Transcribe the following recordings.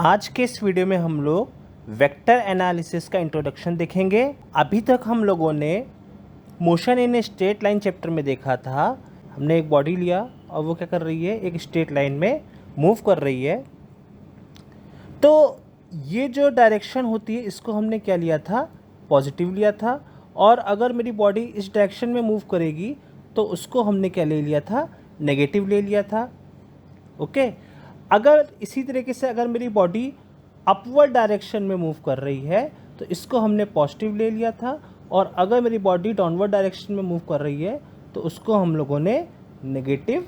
आज के इस वीडियो में हम लोग वेक्टर एनालिसिस का इंट्रोडक्शन देखेंगे। अभी तक हम लोगों ने motion in straight line chapter में देखा था। हमने एक बॉडी लिया और वो क्या कर रही है, एक स्ट्रेट लाइन में मूव कर रही है। तो ये जो डायरेक्शन होती है इसको हमने क्या लिया था, पॉजिटिव लिया था। और अगर मेरी बॉडी इस डायरेक्शन में मूव करेगी तो उसको हमने क्या ले लिया था, नेगेटिव ले लिया था। ओके, अगर इसी तरीके से अगर मेरी बॉडी अपवर्ड डायरेक्शन में मूव कर रही है तो इसको हमने पॉजिटिव ले लिया था। और अगर मेरी बॉडी डाउनवर्ड डायरेक्शन में मूव कर रही है तो उसको हम लोगों ने नेगेटिव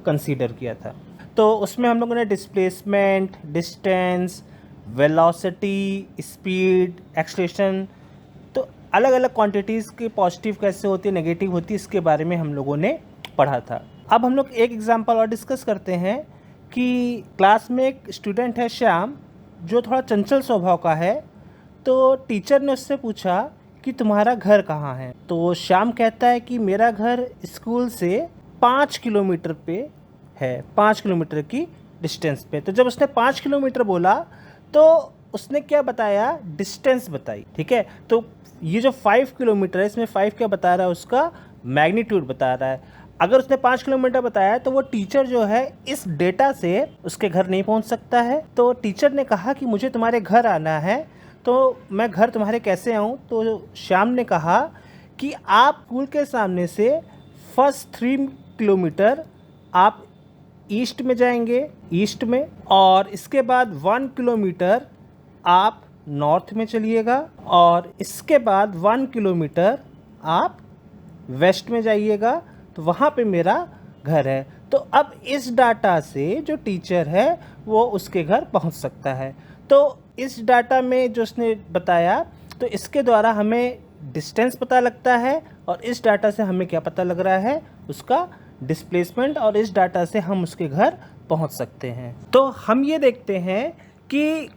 कंसीडर किया था। तो उसमें हम लोगों ने displacement, distance, velocity, speed, acceleration, तो अलग अलग क्वांटिटीज़ की पॉजिटिव कैसे होती है, नेगेटिव होती है, इसके बारे में हम लोगों ने पढ़ा था। अब हम लोग एक एग्जांपल और डिस्कस करते हैं कि क्लास में एक स्टूडेंट है श्याम, जो थोड़ा चंचल स्वभाव का है। तो टीचर ने उससे पूछा कि तुम्हारा घर कहाँ है। तो श्याम कहता है कि मेरा घर स्कूल से 5 किलोमीटर पे है, 5 किलोमीटर की डिस्टेंस पे। तो जब उसने 5 किलोमीटर बोला तो उसने क्या बताया, डिस्टेंस बताई। ठीक है, तो ये जो 5 किलोमीटर है इसमें 5 क्या बता रहा है, उसका मैग्नीट्यूड बता रहा है। अगर उसने 5 किलोमीटर बताया तो वो टीचर जो है इस डेटा से उसके घर नहीं पहुंच सकता है। तो टीचर ने कहा कि मुझे तुम्हारे घर आना है, तो मैं घर तुम्हारे कैसे आऊं। तो श्याम ने कहा कि आप स्कूल के सामने से फर्स्ट 3 किलोमीटर आप ईस्ट में जाएंगे, ईस्ट में, और इसके बाद 1 किलोमीटर आप नॉर्थ में चलिएगा, और इसके बाद 1 किलोमीटर आप वेस्ट में जाइएगा, तो वहाँ पे मेरा घर है। तो अब इस डाटा से जो टीचर है वो उसके घर पहुँच सकता है। तो इस डाटा में जो उसने बताया, तो इसके द्वारा हमें डिस्टेंस पता लगता है, और इस डाटा से हमें क्या पता लग रहा है, उसका डिस्प्लेसमेंट, और इस डाटा से हम उसके घर पहुँच सकते हैं। तो हम ये देखते हैं कि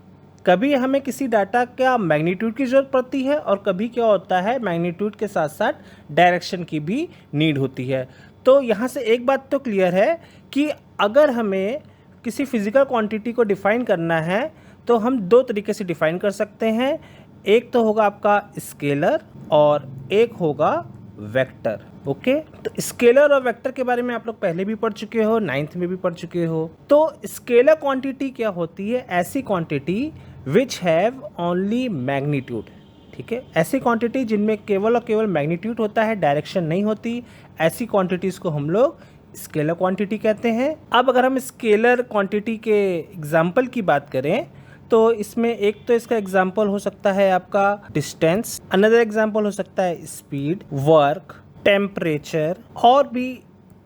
कभी हमें किसी डाटा का मैग्नीट्यूड की ज़रूरत पड़ती है, और कभी क्या होता है, मैग्नीट्यूड के साथ साथ डायरेक्शन की भी नीड होती है। तो यहाँ से एक बात तो क्लियर है कि अगर हमें किसी फिज़िकल क्वांटिटी को डिफ़ाइन करना है तो हम दो तरीके से डिफ़ाइन कर सकते हैं। एक तो होगा आपका स्केलर और एक होगा वेक्टर। ओके, तो स्केलर और वेक्टर के बारे में आप लोग पहले भी पढ़ चुके हो, 9th में भी पढ़ चुके हो। तो स्केलर क्वांटिटी क्या होती है, ऐसी quantity which have only magnitude. ठीक है, ऐसी क्वांटिटी जिनमें केवल और केवल मैग्नीट्यूड होता है, डायरेक्शन नहीं होती, ऐसी क्वांटिटीज़ को हम लोग स्केलर क्वांटिटी कहते हैं। अब अगर हम स्केलर क्वांटिटी के एग्जाम्पल की बात करें तो इसमें एक तो इसका एग्जाम्पल हो सकता है आपका डिस्टेंस, अनदर एग्जाम्पल हो सकता है स्पीड, वर्क, टेम्परेचर, और भी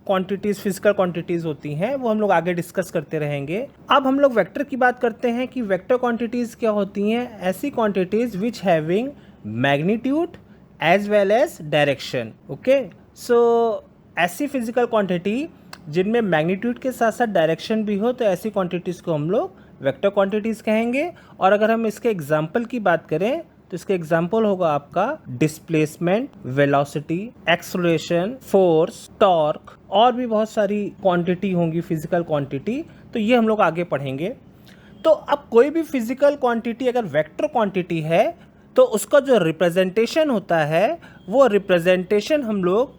क्वांटिटीज़, फिजिकल क्वांटिटीज़ होती हैं, वो हम लोग आगे डिस्कस करते रहेंगे। अब हम लोग वेक्टर की बात करते हैं कि वेक्टर क्वांटिटीज़ क्या होती हैं, ऐसी quantities which having magnitude as well as direction. Okay, so ऐसी फिजिकल क्वांटिटी जिनमें मैग्नीट्यूड के साथ साथ डायरेक्शन भी हो, तो ऐसी क्वांटिटीज़ को हम लोग वेक्टर क्वांटिटीज़ कहेंगे। और अगर हम इसके एग्जाम्पल की बात करें तो इसके एग्जाम्पल होगा आपका displacement, velocity, acceleration, force, torque, और भी बहुत सारी क्वांटिटी होंगी फिजिकल क्वांटिटी। तो ये हम लोग आगे पढ़ेंगे। तो अब कोई भी फिजिकल क्वांटिटी अगर वेक्टर क्वांटिटी है तो उसका जो रिप्रेजेंटेशन होता है वो रिप्रेजेंटेशन हम लोग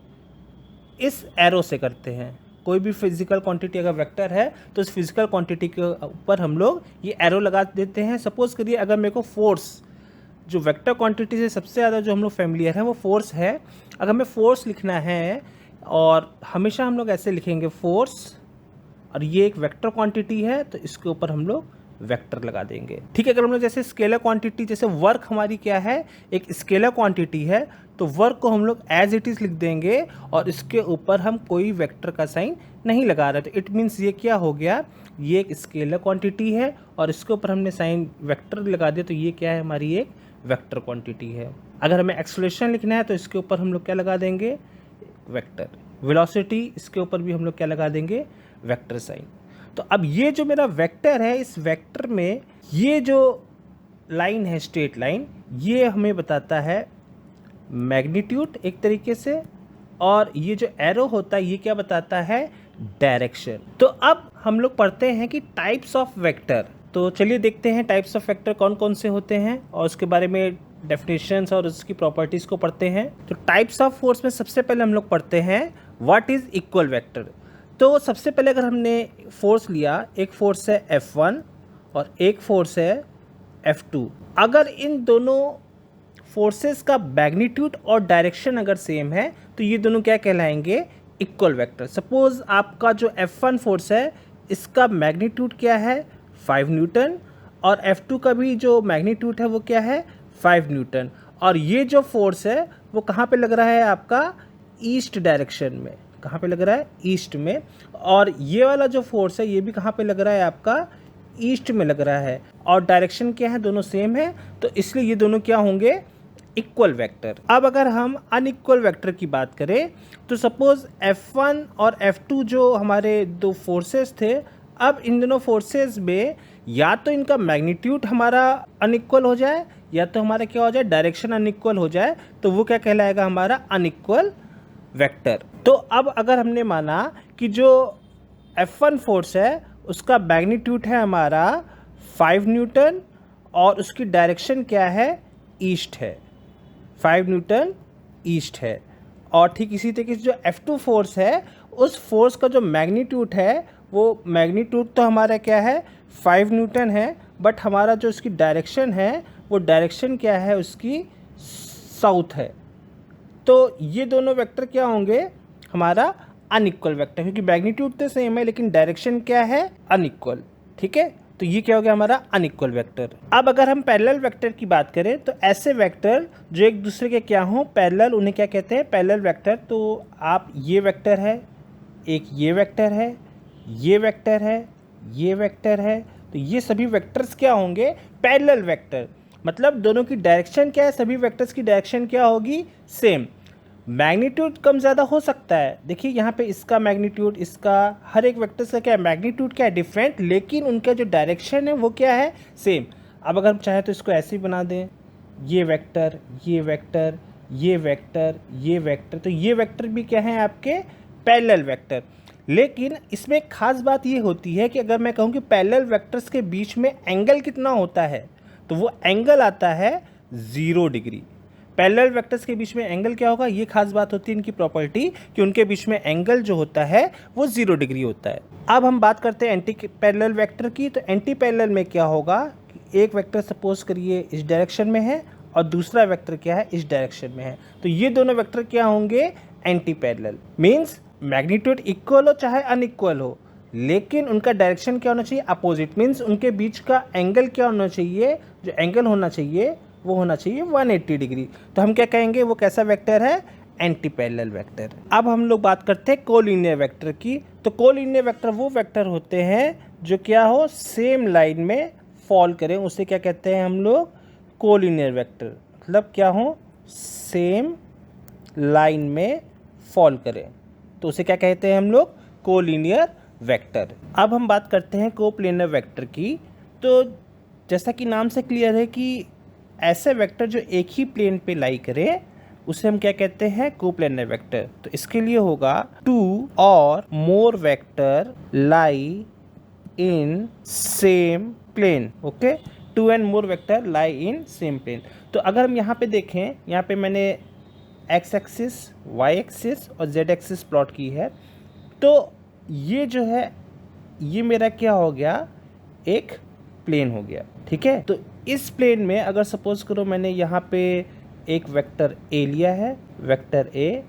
इस एरो से करते हैं। कोई भी फिजिकल क्वांटिटी अगर वेक्टर है तो इस फिजिकल क्वांटिटी के ऊपर हम लोग ये एरो लगा देते हैं। सपोज करिए अगर मेरे को फोर्स, जो वेक्टर क्वांटिटी से सबसे ज़्यादा जो हम लोग फेमिलियर है वो फोर्स है। अगर हमें फोर्स लिखना है, और हमेशा हम लोग ऐसे लिखेंगे फोर्स, और ये एक वेक्टर क्वांटिटी है तो इसके ऊपर हम लोग वेक्टर लगा देंगे। ठीक है, अगर हम लोग जैसे स्केलर क्वांटिटी, जैसे वर्क हमारी क्या है, एक स्केलर क्वांटिटी है, तो वर्क को हम लोग एज इट इज़ लिख देंगे और इसके ऊपर हम कोई वेक्टर का साइन नहीं लगा रहे। तो इट मीन्स ये क्या हो गया, ये एक स्केलर क्वांटिटी है और इसके ऊपर हमने साइन वेक्टर लगा दिया, तो ये क्या है, हमारी एक वेक्टर क्वांटिटी है। अगर हमें एक्सेलरेशन लिखना है तो इसके ऊपर हम लोग क्या लगा देंगे, वेक्टर। वेलोसिटी, इसके ऊपर भी हम लोग क्या लगा देंगे, वेक्टर साइन। तो अब ये जो मेरा वेक्टर है, इस वेक्टर में ये जो लाइन है, स्ट्रेट लाइन, ये हमें बताता है मैग्नीट्यूड एक तरीके से, और ये जो एरो होता है ये क्या बताता है, डायरेक्शन। तो अब हम लोग पढ़ते हैं कि टाइप्स ऑफ वेक्टर। तो चलिए देखते हैं टाइप्स ऑफ वेक्टर कौन कौन से होते हैं और उसके बारे में डेफिनेशंस और उसकी प्रॉपर्टीज़ को पढ़ते हैं। तो टाइप्स ऑफ फोर्स में सबसे पहले हम लोग पढ़ते हैं व्हाट इज़ इक्वल वेक्टर। तो सबसे पहले अगर हमने फोर्स लिया, एक फोर्स है F1 और एक फोर्स है F2, अगर इन दोनों फोर्सेस का मैग्नीट्यूड और डायरेक्शन अगर सेम है तो ये दोनों क्या कहलाएंगे, इक्वल वेक्टर। सपोज आपका जो F1 फोर्स है इसका मैग्नीट्यूड क्या है 5 न्यूटन और F2 का भी जो मैग्नीट्यूड है वो क्या है 5 न्यूटन, और ये जो फोर्स है वो कहाँ पे लग रहा है आपका ईस्ट डायरेक्शन में, कहाँ पे लग रहा है ईस्ट में, और ये वाला जो फोर्स है ये भी कहाँ पे लग रहा है आपका ईस्ट में लग रहा है, और डायरेक्शन क्या है दोनों सेम है, तो इसलिए ये दोनों क्या होंगे इक्वल वेक्टर। अब अगर हम अनइक्वल वेक्टर की बात करें तो सपोज F1 और F2 जो हमारे दो फोर्सेस थे, अब इन दोनों फोर्सेस में या तो इनका मैग्नीट्यूड हमारा अनइक्वल हो जाए या तो हमारा क्या हो जाए डायरेक्शन अनइक्वल हो जाए, तो वो क्या कहलाएगा हमारा अनइक्वल वेक्टर। तो अब अगर हमने माना कि जो F1 फोर्स है उसका मैग्नीट्यूड है हमारा 5 न्यूटन और उसकी डायरेक्शन क्या है ईस्ट है, 5 न्यूटन ईस्ट है, और ठीक इसी तरीके से जो F2 फोर्स है उस फोर्स का जो मैग्नीट्यूड है वो मैग्नीट्यूड तो हमारा क्या है 5 न्यूटन है, बट हमारा जो उसकी डायरेक्शन है वो डायरेक्शन क्या है उसकी साउथ है। तो ये दोनों वेक्टर क्या होंगे हमारा अनइक्वल वेक्टर, क्योंकि मैग्नीट्यूड तो सेम है लेकिन डायरेक्शन क्या है अनइक्वल। ठीक है, तो ये क्या हो गया हमारा अनइक्वल वेक्टर। अब अगर हम पैरेलल वेक्टर की बात करें तो ऐसे वेक्टर जो एक दूसरे के क्या हों पैरेलल, उन्हें क्या कहते हैं पैरेलल वेक्टर। तो आप ये वेक्टर है, एक ये वेक्टर है, ये वेक्टर है, ये वेक्टर है, तो ये सभी वेक्टर्स क्या होंगे पैरेलल वेक्टर। मतलब दोनों की डायरेक्शन क्या है, सभी वेक्टर्स की डायरेक्शन क्या होगी सेम। मैग्नीट्यूड कम ज़्यादा हो सकता है, देखिए यहाँ पे इसका मैग्नीट्यूड, इसका हर एक वेक्टर्स का क्या है मैग्नीट्यूड क्या है डिफरेंट, लेकिन उनका जो डायरेक्शन है वो क्या है सेम। अब अगर हम चाहें तो इसको ऐसे ही बना दें, ये वेक्टर, ये वेक्टर, ये वेक्टर, ये वेक्टर, तो ये वेक्टर भी क्या है आपके पैरेलल वेक्टर। लेकिन इसमें एक खास बात ये होती है कि अगर मैं कहूँ कि पैरेलल वेक्टर्स के बीच में एंगल कितना होता है तो वो एंगल आता है 0 डिग्री। पैरेलल वेक्टर्स के बीच में एंगल क्या होगा, ये खास बात होती है इनकी प्रॉपर्टी कि उनके बीच में एंगल जो होता है वो 0 डिग्री होता है। अब हम बात करते हैं एंटी पैरेलल वेक्टर की। तो एंटी पैरेलल में क्या होगा कि एक वेक्टर सपोज करिए इस डायरेक्शन में है और दूसरा वेक्टर क्या है इस डायरेक्शन में है, तो ये दोनों वेक्टर क्या होंगे anti parallel. Means magnitude equal हो चाहे अनइक्वल हो, लेकिन उनका डायरेक्शन क्या होना चाहिए अपोजिट। मीन्स उनके बीच का एंगल क्या होना चाहिए, जो एंगल होना चाहिए वो होना चाहिए 180 डिग्री। तो हम क्या कहेंगे वो कैसा वेक्टर है एंटी पैरेलल वेक्टर। अब हम लोग बात करते हैं कोलिनियर वेक्टर की। तो कोलिनियर वेक्टर वो वेक्टर होते हैं जो क्या हो सेम लाइन में फॉल करें, उसे क्या कहते हैं हम लोग कोलिनियर वेक्टर। मतलब क्या हो सेम लाइन में फॉल करें तो उसे क्या कहते हैं हम लोग कोलिनियर वेक्टर। अब हम बात करते हैं कोप्लेनर वेक्टर की। तो जैसा कि नाम से क्लियर है कि ऐसे वेक्टर जो एक ही प्लेन पे लाई करे उसे हम क्या कहते हैं कोप्लेनर वेक्टर। तो इसके लिए होगा 2 और more vector lie in same plane. Okay, 2 and more vector lie in same plane. तो अगर हम यहाँ पे देखें, यहाँ पे मैंने एक्स एक्सिस, वाई एक्सिस और जेड एक्सिस प्लॉट की है। तो ये जो है ये मेरा क्या हो गया एक प्लेन हो गया। ठीक है, तो इस प्लेन में अगर सपोज करो मैंने यहाँ पे एक वेक्टर ए लिया है, वेक्टर ए,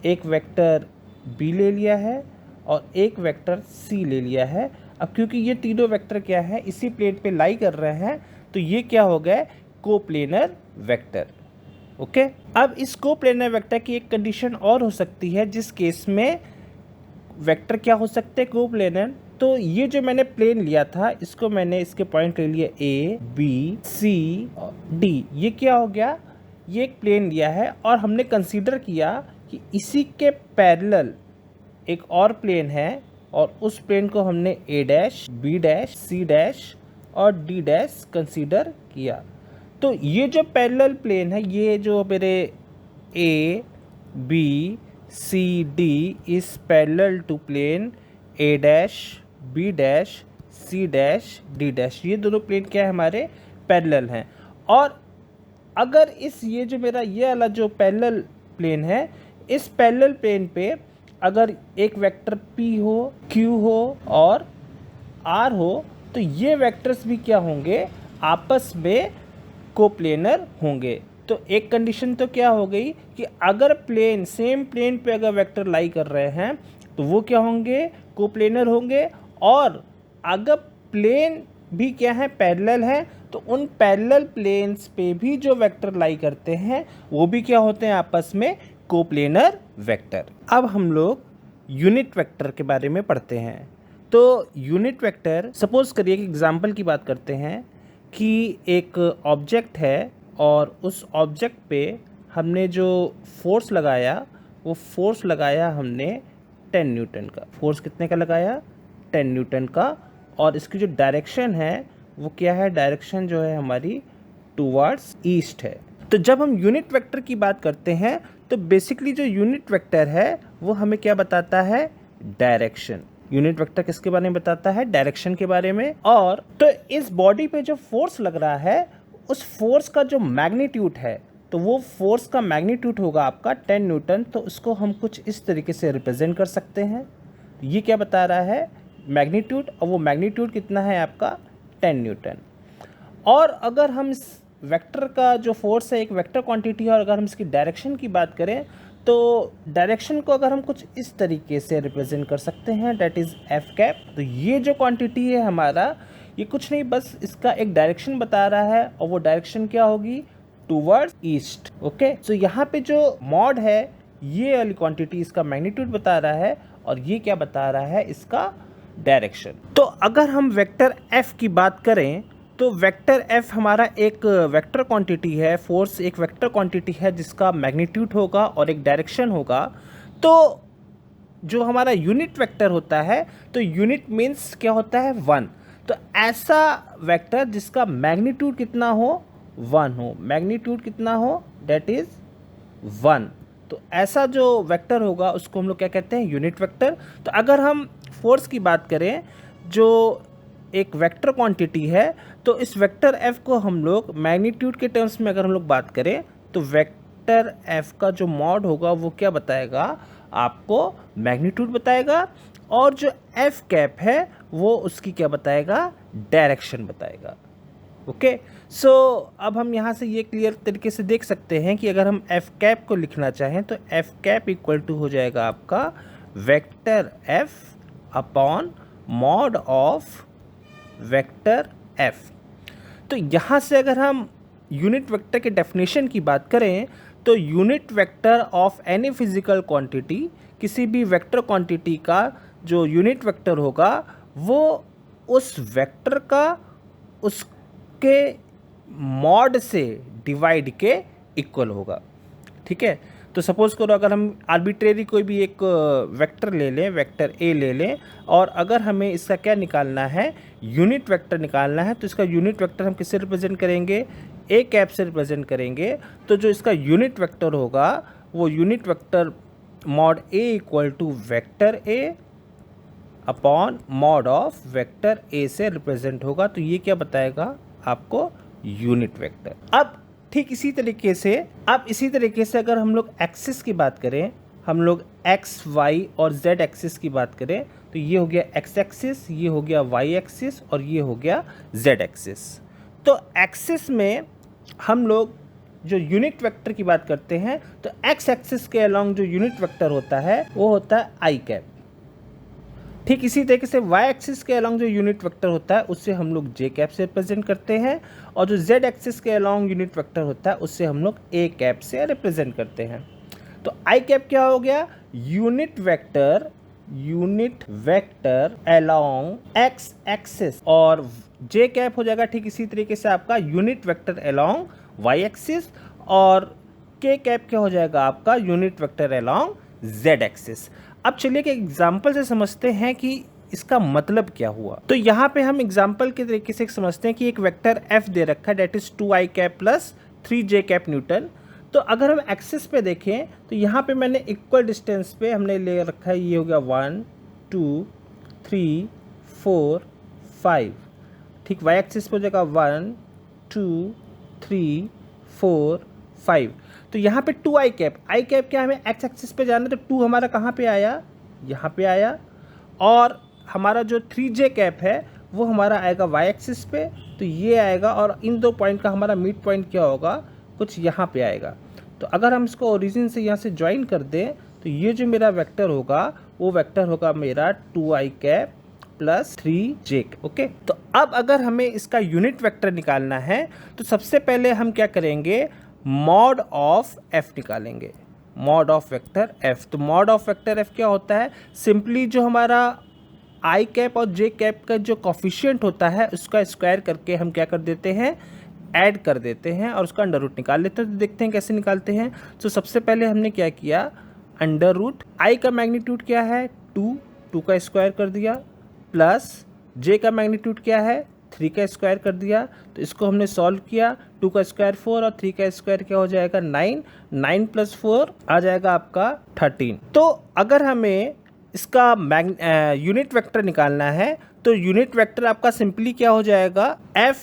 एक वेक्टर बी ले लिया है और एक वेक्टर सी ले लिया है। अब क्योंकि ये तीनों वेक्टर क्या है इसी प्लेन पे लाई कर रहे हैं तो ये क्या हो गए कोप्लेनर वेक्टर। ओके, अब इस कोप्लेनर वेक्टर की एक कंडीशन और हो सकती है जिस केस में वेक्टर क्या हो सकते हैं कोप्लेनर। तो ये जो मैंने प्लेन लिया था इसको मैंने इसके पॉइंट ले लिए ए बी सी और डी, ये क्या हो गया ये एक प्लेन लिया है और हमने कंसीडर किया कि इसी के पैरेलल एक और प्लेन है और उस प्लेन को हमने A dash B dash C dash और डी डैश कंसीडर किया। तो ये जो पैरेलल प्लेन है ये जो मेरे A B C D is parallel to plane A dash B dash C dash D dash, ये दोनों प्लेन क्या है हमारे पैरेलल हैं। और अगर ये जो मेरा ये वाला जो पैरेलल प्लेन है, इस पैरेलल प्लेन पे अगर एक वेक्टर P हो, Q हो और R हो, तो ये वेक्टर्स भी क्या होंगे, आपस में कोप्लेनर होंगे। तो एक कंडीशन तो क्या हो गई कि अगर प्लेन सेम प्लेन पे अगर वेक्टर लाई कर रहे हैं तो वो क्या होंगे, कोप्लेनर होंगे। और अगर प्लेन भी क्या है, पैरेलल है, तो उन पैरेलल प्लेन्स पे भी जो वेक्टर लाई करते हैं वो भी क्या होते हैं, आपस में कोप्लेनर वेक्टर। अब हम लोग यूनिट वेक्टर के बारे में पढ़ते हैं। तो यूनिट वेक्टर, सपोज करिए कि एग्जांपल की बात करते हैं कि एक ऑब्जेक्ट है और उस ऑब्जेक्ट पे हमने जो फोर्स लगाया वो फोर्स लगाया हमने 10 न्यूटन का। फोर्स कितने का लगाया, 10 न्यूटन का। और इसकी जो डायरेक्शन है वो क्या है, डायरेक्शन जो है हमारी टुवर्ड्स ईस्ट है। तो जब हम यूनिट वेक्टर की बात करते हैं तो बेसिकली जो यूनिट वेक्टर है वो हमें क्या बताता है, डायरेक्शन। यूनिट वेक्टर किसके बारे में बताता है, डायरेक्शन के बारे में। और तो इस बॉडी पे जो फोर्स लग रहा है उस फोर्स का जो मैग्नीट्यूड है, तो वो फोर्स का मैग्नीट्यूड होगा आपका 10 न्यूटन। तो उसको हम कुछ इस तरीके से रिप्रेजेंट कर सकते हैं। ये क्या बता रहा है, मैग्नीट्यूड, और वो मैग्नीट्यूड कितना है आपका 10 न्यूटन। और अगर हम इस वेक्टर का जो फोर्स है एक वेक्टर क्वांटिटी है, और अगर हम इसकी डायरेक्शन की बात करें तो डायरेक्शन को अगर हम कुछ इस तरीके से रिप्रेजेंट कर सकते हैं, दैट इज़ एफ कैप। तो ये जो क्वांटिटी है हमारा, ये कुछ नहीं बस इसका एक डायरेक्शन बता रहा है, और वो डायरेक्शन क्या होगी, टूवर्ड्स ईस्ट। ओके, सो यहाँ पे जो मॉड है ये वाली क्वांटिटी इसका मैग्नीट्यूड बता रहा है, और ये क्या बता रहा है, इसका डायरेक्शन। तो अगर हम वेक्टर एफ की बात करें तो वेक्टर एफ हमारा एक वेक्टर क्वांटिटी है, फोर्स एक वेक्टर क्वांटिटी है जिसका मैग्नीट्यूड होगा और एक डायरेक्शन होगा। तो जो हमारा यूनिट वेक्टर होता है, तो यूनिट मीन्स क्या होता है, 1। तो ऐसा वेक्टर जिसका मैग्नीट्यूड कितना हो, 1 हो, मैग्नीट्यूड कितना हो, दैट इज 1। तो ऐसा जो वेक्टर होगा उसको हम लोग क्या कहते हैं, यूनिट वेक्टर। तो अगर हम फोर्स की बात करें जो एक वेक्टर क्वांटिटी है, तो इस वेक्टर एफ को हम लोग मैग्नीट्यूड के टर्म्स में अगर हम लोग बात करें तो वेक्टर एफ का जो मॉड होगा वो क्या बताएगा, आपको मैग्नीट्यूड बताएगा। और जो एफ कैप है वो उसकी क्या बताएगा, डायरेक्शन बताएगा। ओके, सो अब हम यहाँ से ये क्लियर तरीके से देख सकते हैं कि अगर हम एफ कैप को लिखना चाहें तो एफ कैप इक्वल टू हो जाएगा आपका vector F upon mod of vector F. तो यहाँ से अगर हम यूनिट वेक्टर के डेफिनेशन की बात करें तो unit vector of any physical quantity, किसी भी वेक्टर क्वांटिटी का जो यूनिट वेक्टर होगा वो उस वेक्टर का उसके मॉड से डिवाइड के इक्वल होगा। ठीक है, तो सपोज करो अगर हम आर्बिट्रेरी कोई भी एक वेक्टर ले लें, वेक्टर ए ले लें, और अगर हमें इसका क्या निकालना है, यूनिट वेक्टर निकालना है, तो इसका यूनिट वेक्टर हम किससे रिप्रेजेंट करेंगे, ए कैप से रिप्रेजेंट करेंगे। तो जो इसका यूनिट वेक्टर होगा वो unit vector mod A equal to vector A upon mod of vector A से रिप्रेजेंट होगा। तो ये क्या बताएगा आपको, यूनिट वेक्टर। अब ठीक इसी तरीके से अगर हम लोग एक्सिस की बात करें, हम लोग एक्स वाई और जेड एक्सिस की बात करें, तो ये हो गया एक्स एक्सिस, ये हो गया वाई एक्सिस और ये हो गया जेड एक्सिस। तो एक्सिस में हम लोग जो यूनिट वेक्टर की बात करते हैं तो एक्स एक्सिस के अलोंग जो यूनिट वेक्टर होता है वो होता है आई कैप। ठीक इसी तरीके से वाई एक्सिस के अलोंग जो यूनिट वेक्टर होता है उससे हम लोग जे कैप से रिप्रेजेंट करते हैं, और जो जेड एक्सिस के अलोंग यूनिट वेक्टर होता है उससे हम लोग ए कैप से रिप्रेजेंट करते हैं। तो आई कैप क्या हो गया, unit vector along x axis, और जे कैप हो जाएगा ठीक इसी तरीके से आपका unit vector along Y axis, और के कैप क्या हो जाएगा आपका unit vector along Z axis. अब चलिए कि एग्जाम्पल से समझते हैं कि इसका मतलब क्या हुआ। तो यहाँ पे हम एग्जाम्पल के तरीके से समझते हैं कि एक वेक्टर एफ दे रखा है, that is 2i cap plus 3j cap newton. तो अगर हम एक्सिस पे देखें तो यहाँ पे मैंने इक्वल डिस्टेंस पे हमने ले रखा है, ये हो गया 1 2 3 4 5, ठीक वाई एक्सिस पे हो जाएगा 1 2 3 4 5। तो यहाँ पे 2 आई कैप क्या हमें एक्स एक्सिस पे जाना है, तो 2 हमारा कहाँ पे आया, यहाँ पे आया। और हमारा जो 3 जे कैप है वो हमारा आएगा वाई एक्सिस पे, तो ये आएगा। और इन दो पॉइंट का हमारा मिड पॉइंट क्या होगा, कुछ यहाँ पे आएगा। तो अगर हम इसको ओरिजिन से यहाँ से ज्वाइन कर दें तो ये जो मेरा वेक्टर होगा वो वेक्टर होगा मेरा 2i cap plus 3j। Okay, तो अब अगर हमें इसका यूनिट वेक्टर निकालना है तो सबसे पहले हम क्या करेंगे, मॉड ऑफ f निकालेंगे, मॉड ऑफ वेक्टर f। तो मॉड ऑफ वेक्टर f क्या होता है, सिंपली जो हमारा i कैप और j कैप का जो कॉफिशिएंट होता है उसका स्क्वायर करके हम क्या कर देते हैं, ऐड कर देते हैं और उसका अंडर रूट निकाल लेते हैं। तो देखते हैं कैसे निकालते हैं। तो सबसे पहले हमने क्या किया, अंडर रूट i का मैग्नीट्यूड क्या है 2 का स्क्वायर कर दिया, प्लस j का मैग्नीट्यूड क्या है 3 का स्क्वायर कर दिया। तो इसको हमने सॉल्व किया, 2 का स्क्वायर 4 और 3 का स्क्वायर क्या हो जाएगा 9, 9 प्लस 4 आ जाएगा आपका 13। तो अगर हमें इसका यूनिट वेक्टर निकालना है तो यूनिट वेक्टर आपका सिंपली क्या हो जाएगा, f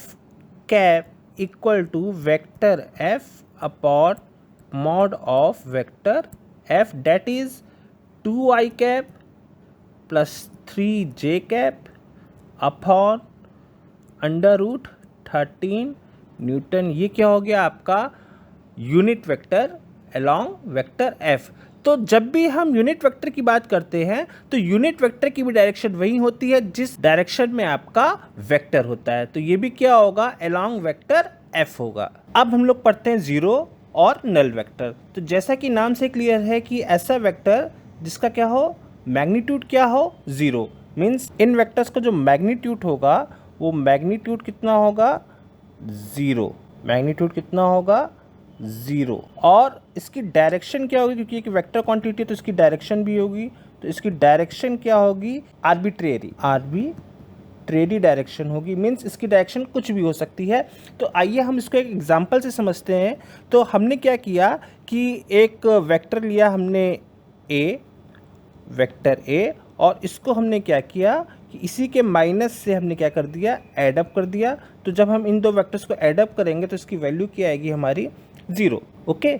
cap equal to vector f upon mod of vector f, that is 2i cap plus 3j cap upon under root 13 newton. ये क्या हो गया आपका unit vector along vector f। तो जब भी हम यूनिट वेक्टर की बात करते हैं तो यूनिट वेक्टर की भी डायरेक्शन वही होती है जिस डायरेक्शन में आपका वेक्टर होता है। तो ये भी क्या होगा, अलोंग वेक्टर f होगा। अब हम लोग पढ़ते हैं जीरो और नल वेक्टर। तो जैसा कि नाम से क्लियर है कि ऐसा वेक्टर जिसका क्या हो, मैग्नीट्यूड क्या हो, जीरो। मीन्स इन वेक्टर्स का जो मैग्नीट्यूड होगा वो मैग्नीट्यूड कितना होगा, ज़ीरो। मैग्नीट्यूड कितना होगा, ज़ीरो। और इसकी डायरेक्शन क्या होगी, क्योंकि एक वेक्टर क्वांटिटी है तो इसकी डायरेक्शन भी होगी। तो इसकी डायरेक्शन क्या होगी, आर्बिट्रेरी डायरेक्शन होगी। मीन्स इसकी डायरेक्शन कुछ भी हो सकती है। तो आइए हम इसको एक एग्जांपल से समझते हैं। तो हमने क्या किया कि एक वेक्टर लिया हमने वेक्टर ए, और इसको हमने क्या किया कि इसी के माइनस से हमने क्या कर दिया, ऐड अप कर दिया। तो जब हम इन दो वेक्टर्स को ऐड अप करेंगे तो इसकी वैल्यू क्या आएगी हमारी, ज़ीरो। ओके,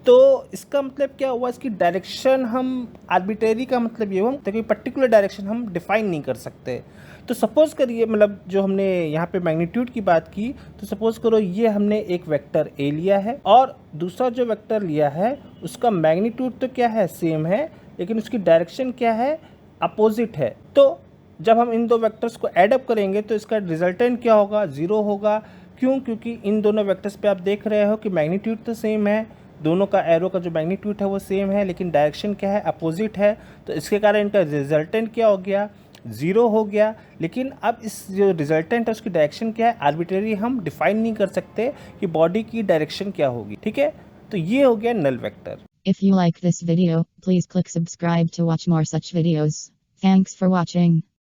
तो इसका मतलब क्या हुआ, इसकी डायरेक्शन हम आर्बिट्रेरी का मतलब ये हुआ तो कोई पर्टिकुलर डायरेक्शन हम डिफाइन नहीं कर सकते। तो सपोज़ करिए, मतलब जो हमने यहाँ पे मैग्नीट्यूड की बात की, तो सपोज़ करो ये हमने एक वेक्टर ए लिया है और दूसरा जो वेक्टर लिया है उसका मैग्नीट्यूड तो क्या है, सेम है, लेकिन उसकी डायरेक्शन क्या है, अपोजिट है। तो जब हम इन दो वेक्टर्स को ऐड अप करेंगे तो इसका रिजल्टेंट क्या होगा, ज़ीरो होगा। क्यों, क्योंकि इन दोनों वेक्टर्स पे आप देख रहे हो कि मैग्नीट्यूड तो सेम है, दोनों का एरो का जो मैग्नीट्यूड है वो सेम है, लेकिन डायरेक्शन क्या है, अपोजिट है। तो इसके कारण इनका रिजल्टेंट क्या हो गया, ज़ीरो हो गया। लेकिन अब इस जो रिजल्टेंट है उसकी डायरेक्शन क्या है, आर्बिट्रेरी हम डिफाइन नहीं कर सकते कि बॉडी की डायरेक्शन क्या होगी। ठीक है, तो ये हो गया null vector. If you like this video, please click subscribe to watch more such videos. Thanks for watching.